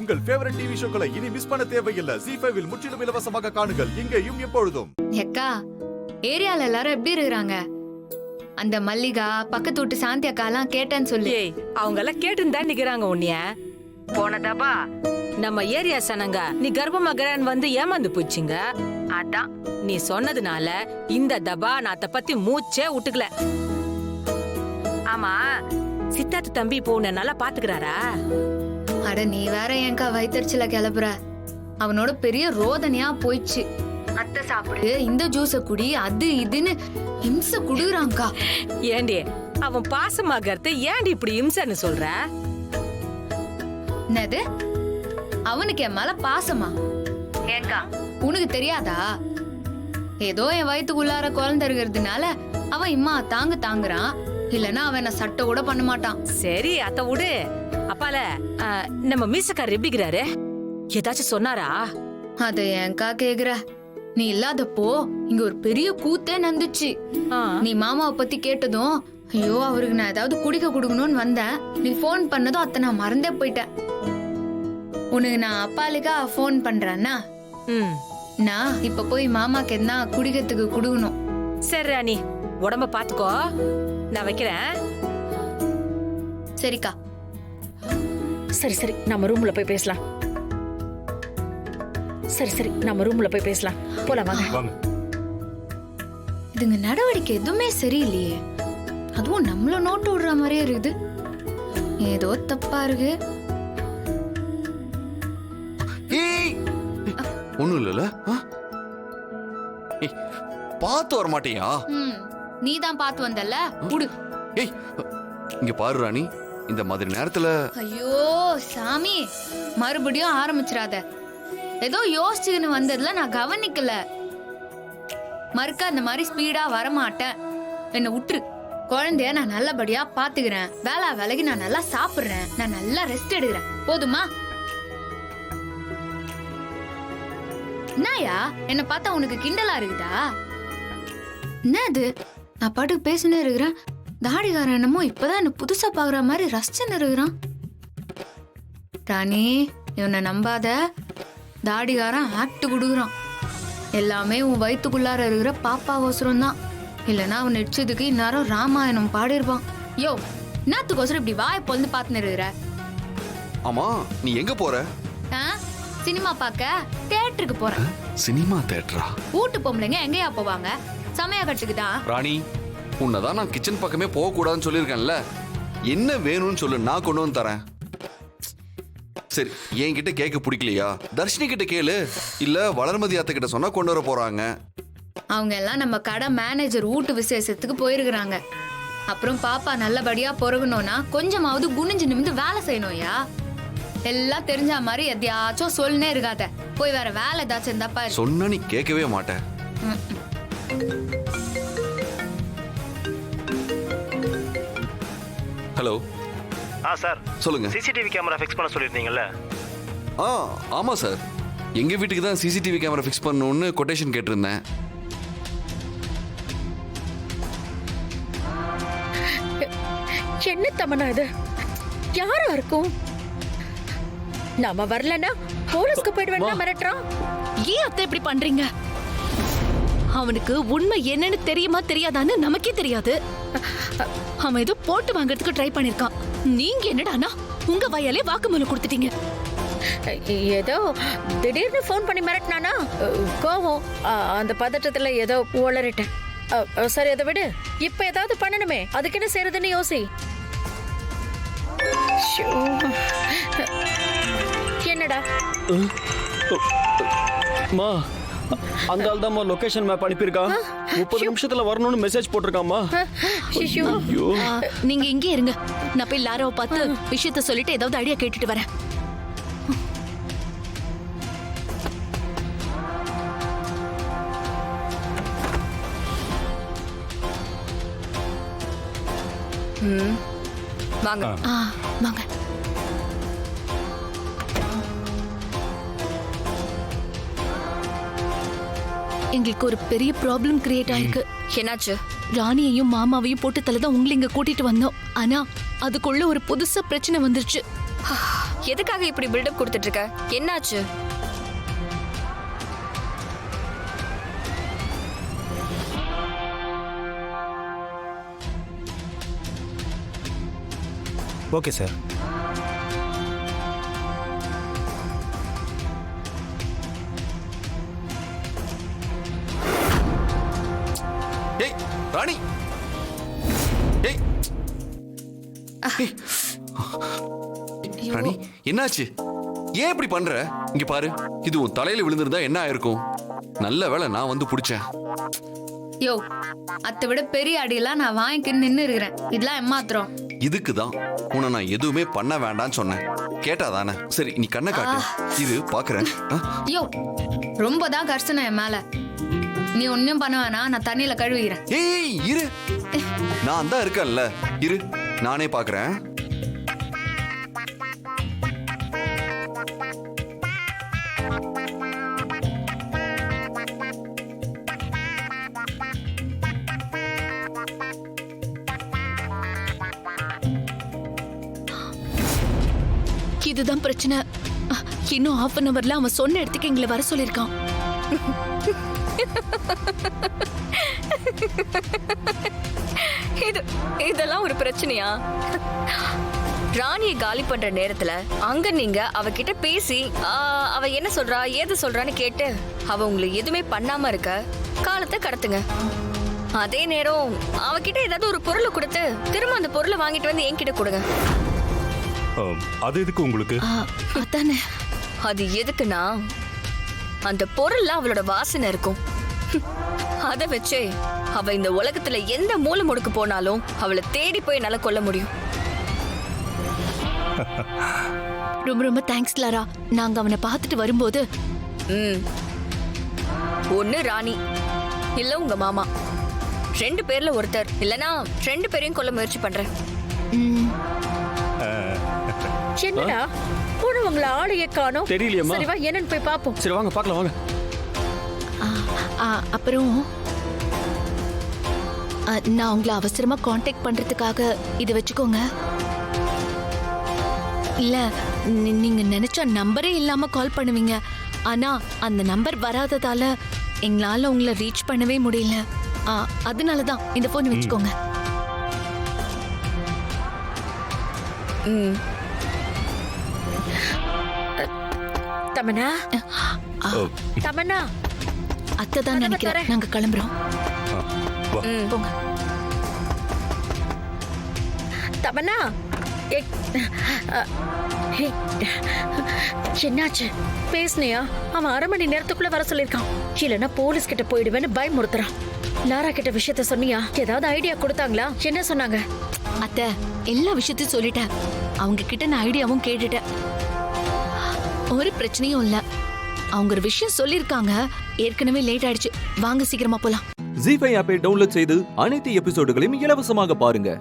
உங்கள் favourite TV ஷோக்களை இனி miss பண்ண தேவையில்லை. ZEE5 இல் முற்றிலும் இலவசமாக காணுங்கள். இங்கேயும் எப்பொழுதும். அக்கா, ஏரியால எல்லாரும் எப்படி இருக்காங்க? அந்த மல்லிகா பக்கத்து வீட்டு சாந்தி அக்காலாம் கேட்டேன்னு சொல்லி. அவங்க எல்லாம் கேட்டுன்னு தான் நிக்கிறாங்க உன்னைய. போனதாபா நம்ம ஏரியா சனங்க நீ கர்ப்பமாகறன்னு வந்து ஏமாந்து போச்சுங்க. அதான் நீ சொன்னதுனால இந்த தபா நாத்த பத்தி மூச்சே விட்டுக்கல. ஆமா, சித்தார்த்து தம்பி இப்போ உன்னை நல்லா பாத்துக்கிறாரா? அட நீ வேற ஏன்க்கா வயிற்றுல கிளப்புற? அவனோட பெரிய ரோதனையா போயிடுச்சு. அத்தை சாப்பிடு, இந்த ஜூஸ குடி, அது இதுன்னு இம்சை குடுறாங்கக்கா. ஏண்டி அவன் பாசமாகறது ஏண்டி இப்படி இம்சன்னு சொல்ற? என்னது, அவனுக்கு என் மேல பாசமா? ஏங்கா உனக்கு தெரியாதா? ஏதோ என் வயிற்றுக்குள்ளார குழந்தை இருக்கிறதுனால அவன் இம்மா தாங்குறான். இல்லன்னா அவன் சட்டை கூட பண்ண மாட்டான். சரி அத்த விடு. அப்பால நம்ம மீசக்கார் எப்படிங்கிறாரு? ஏதாச்சும் சொன்னாரா? அத ஏன்கா கேக்குற? நீ இல்லாதப்போ இங்க ஒரு பெரிய கூத்தே நந்துச்சு. நீ மாமாவை பத்தி கேட்டதும் ஐயோ அவருக்கு நான் ஏதாவது குடிக்க கொடுக்கணும்னு வந்தேன். நீ போன் பண்ணதும் அத்தை நான் மறந்தே போயிட்டேன். உனக்கு நான் அப்பாலுக்கா போன் பண்றேன்னா நான் இப்ப போய் மாமாக்கு என்ன குடிக்கிறதுக்கு குடுக்கணும். சரி ராணி, உடம்ப பாத்துக்கோ, நான் வைக்கிறேன். சரிக்கா. சரி சரி, நம்ம ரூம்ல போய் பேசலாம். சரி நம்ம ரூம்ல போய் பேசலாம். போலாம் வாங்க. இதுங்க நடவடிக்கை எதுவுமே சரியில்லையே. அதுவும் நம்மள நோட்டு விடுற மாதிரியே இருக்குது. ஏதோ தப்பா இருக்கு. ஒண்ணும் இல்லல, பார்த்து வர மாட்டியா? நீ தான் பார்த்து வந்தல்ல, குடு. ஏய் இங்க பாரு ராணி, இந்த மாதிரி நேரத்துல. ஐயோ சாமி, மறுபடியும் ஆரம்பிச்சிராத. ஏதோ யோசிச்சுன்னு வந்ததுல நான் கவனிக்கல. மறுக்க அந்த மாதிரி ஸ்பீடா வரமாட்டேன். என்ன விட்டுரு. குழந்தைய நான் நல்லபடியா பாத்துக்கிறேன். வேலைக்கு நான் நல்லா சாப்பிடுறேன். நான் நல்லா ரெஸ்ட் எடுக்கிறேன். போதுமா? என்னயா என்ன பார்த்தா உனக்கு கிண்டலா இருக்குதா? என்னது, நான் பாட்டுக்கு பேசுனே இருக்கிறேன். தாடிகாரன் என்னமோ இப்பதான் என்ன புதுசா பாக்குற மாதிரி ரசிச்சுன்னு இருக்கிறான். ராணி, இவனை நம்பாத. தாடிகாரன் ஆக்ட் குடுக்குறான். எல்லாமே உன் வயிற்றுக்குள்ளார இருக்கிற பாப்பாவோசரம் தான். இல்லைன்னா அவன் நடிச்சதுக்கு இந்நேரம் ராமாயணம் பாடிருப்பான். யோ, என்னத்துக்கோசரம் இப்படி வாயை பொழுது பார்த்துன்னு இருக்கிற? ஆமா, நீ எங்க போற? சினிமா பார்க்க தியேட்டருக்கு போறேன். சினிமா தியேட்டரா? வீட்டு பொம்பளைங்க எங்கயா போவாங்க? சமய கட்டுக்கு தான். ராணி, உன்னதான் நான் கிச்சன் பக்கமே போக கூடாதுன்னு சொல்லியிருக்கேன்ல. என்ன வேணும்னு சொல்லு, நான் கொண்டு வந்து தரேன். சரி, என்கிட்ட கேட்க பிடிக்கலையா? தர்ஷினி கிட்ட கேளு, இல்ல வளர்மதி அத்தை கிட்ட சொன்னா கொண்டு வர போறாங்க. அவங்க எல்லாம் நம்ம கடை மேனேஜர் வீட்டு விசேஷத்துக்கு போயிருக்கிறாங்க. அப்புறம் பாப்பா நல்லபடியா பொறகணும்னா கொஞ்சமாவது குனிஞ்சு நிமிந்து வேலை செய்யணும்யா. எல்லாம் தெரிஞ்ச மாதிரி எதையாச்சும் சொல்லுனே இருக்காத. போய் வேற வேலை ஏதாச்சும் இருந்தா பாரு. சொன்னா நீ கேட்கவே மாட்டேன். ஹலோ. சார் சொல்லுங்க. சிசிடிவி கேமரா ஃபிக்ஸ் பண்ண சொல்லிருந்தீங்கல்ல? ஆமா சார், எங்க வீட்டுக்கு தான் சிசிடிவி கேமரா ஃபிக்ஸ் பண்ணணும்னு கொட்டேஷன் கேட்டிருந்தேன். என்ன தமனா இது? யாரா இருக்கும்? நாம வரலன்னா போலீஸ்க்கு போயிடுவேன் மிரட்டுறான். ஏன் அத்தை இப்படி பண்றீங்க? அவனுக்கு உண்மை என்னன்னு தெரியுமா தெரியாதான்னு நமக்கே தெரியாது. அவன் ஏதோ போட்டு வாங்கறதுக்கு ட்ரை பண்ணிருக்கான். நீங்க என்னடானா உங்க வாயாலே வாக்குமூலம் கொடுத்துட்டீங்க. ஏதோ திடீர்னு போன் பண்ணி மிரட்டினானா கோவம், அந்த பதட்டத்துல ஏதோ உளறிட்டேன். சரி அதை விடு. இப்ப ஏதாவது பண்ணணுமே, அதுக்கு என்ன செய்யறதுன்னு யோசி. என்னடா மா, அந்த ஆள் தான் லொகேஷன் மேப் அனுப்பியிருக்கான். 30 நிமிஷத்துல வரணும்னு மெசேஜ் போட்டிருக்காமா. நீங்க இங்கே இருங்க, நான் போய் லாராவை பார்த்து விஷயத்த சொல்லிட்டு ஏதாவது ஐடியா கேட்டுட்டு வரேன். வாங்க. வாங்க. எங்களுக்கு ஒரு பெரிய ப்ராப்ளம் கிரியேட் ஆயிருக்கு. என்னாச்சு? ராணியையும் மாமாவையும் போட்டு தலை தான் உங்களை இங்க கூட்டிட்டு வந்தோம். ஆனா அதுக்குள்ள ஒரு புதுசா பிரச்சனை வந்துருச்சு. எதுக்காக இப்படி பில்டப் கொடுத்துட்டு இருக்க? என்னாச்சு? Okay sir. ஏய் ராணி, ஏய் ராணி, என்னாச்சு? ஏன் இப்படி பண்ற? இங்க பாரு, இது உன் தலையில விழுந்திருந்தா என்ன ஆயிருக்கும்? நல்ல வேளை நான் வந்து புடிச்சேன். யோ, அதை விட பெரிய அடியெல்லாம் நான் வாங்கிக்கின்னு நின்னு இருக்கிறேன். இதெல்லாம் ஏமாத்திரம். இதுக்கு தான் உன்னை நான் எதுவுமே பண்ண வேண்டாம்னு சொன்னேன். கேட்டாதானே? சரி, நீ கண்ணை காட்டு, இது பாக்குறேன். யோ, ரொம்ப தான் கர்சனை என் மேல. நீ ஒன்னும் பண்ண வேணாம், நான் தண்ணியில கழுவிக்கிறேன். ஏய் இரு, நான் தான் இருக்கேன்ல, இரு நானே பாக்குறேன். இதுதான் பிரச்சனை. இன்னும் half an hourல அவன் சொன்ன இடத்துக்கு எங்களை வர சொல்லிருக்கான். இதெல்லாம் ஒரு பிரச்சனையா? ராணியை காலி பண்ற நேரத்துல அங்க நீங்க அவகிட்ட பேசி அவ என்ன சொல்றா ஏது சொல்றான்னு கேட்டு அவ உங்களை எதுவுமே பண்ணாம இருக்க காலத்தை கடத்துங்க. அதே நேரம் அவகிட்ட ஏதாவது ஒரு பொருளை கொடுத்து திரும்ப அந்த பொருளை வாங்கிட்டு வந்து என்கிட்ட கொடுங்க. அது எதுக்கு உங்களுக்கு? அதானே. அது எதுக்குன்னா அந்த பொருள்ல அவளோட வாசனை இருக்கும். அத வச்சே அவ இந்த உலகத்துல எந்த மூலை முடுக்கு போனாலும் அவளை தேடி போய் என்னால கொல்ல முடியும். ரொம்ப ரொம்ப தேங்க்ஸ் லாரா. நாங்க அவனை பார்த்துட்டு வரும்போது ஒண்ணு ராணி இல்ல உங்க மாமா, 2 பேர்ல ஒருத்தர் இல்லனா 2 பேரையும் கொல்ல முயற்சி பண்றேன். என்னடா போனவங்கள ஆளையே காணோம். தெரியலையேம்மா. சரி வா, என்னன்னு போய் பாப்போம். சரி வாங்க பார்க்கலாம் வாங்க. அப்புறம் நான் உங்களை அவசரமா காண்டாக்ட் பண்றதுக்காக இதை வச்சுக்கோங்க. இல்ல நீங்க நினைச்ச நம்பரே இல்லாம கால் பண்ணுவீங்க. ஆனா அந்த நம்பர் வராததால எங்களால உங்களை ரீச் பண்ணவே முடியல. அதனாலதான் இந்த போன் வச்சுக்கோங்க. தமனா, தமனா, அத்தை தான் நினைக்கிறேன். நாங்க கிளம்புறோம். போங்க. தமனா, என்னாச்சு? பேசுனியா? அவன் 1/2 மணி நேரத்துக்குள்ள வர சொல்லிருக்கான். இல்லன்னா போலீஸ் கிட்ட போயிடுவேன்னு பயமுறுத்துறான். லாரா கிட்ட விஷயத்த சொன்னியா? ஏதாவது ஐடியா கொடுத்தாங்களா? என்ன சொன்னாங்க? அத்தை, எல்லா விஷயத்தையும் சொல்லிட்டேன். அவங்க கிட்ட நான் ஐடியாவும் கேட்டுட்டேன். ஒரு பிரச்சனையும் இல்ல. அவங்க ஒரு விஷயம் சொல்லிருக்காங்க. ஏற்கனவே லேட் ஆயிடுச்சு. வாங்க சீக்கிரமா போலாம். ZEE5 ஆப்பை டவுன்லோட் செய்து அனைத்து எபிசோடுகளையும் இலவசமாக பாருங்க.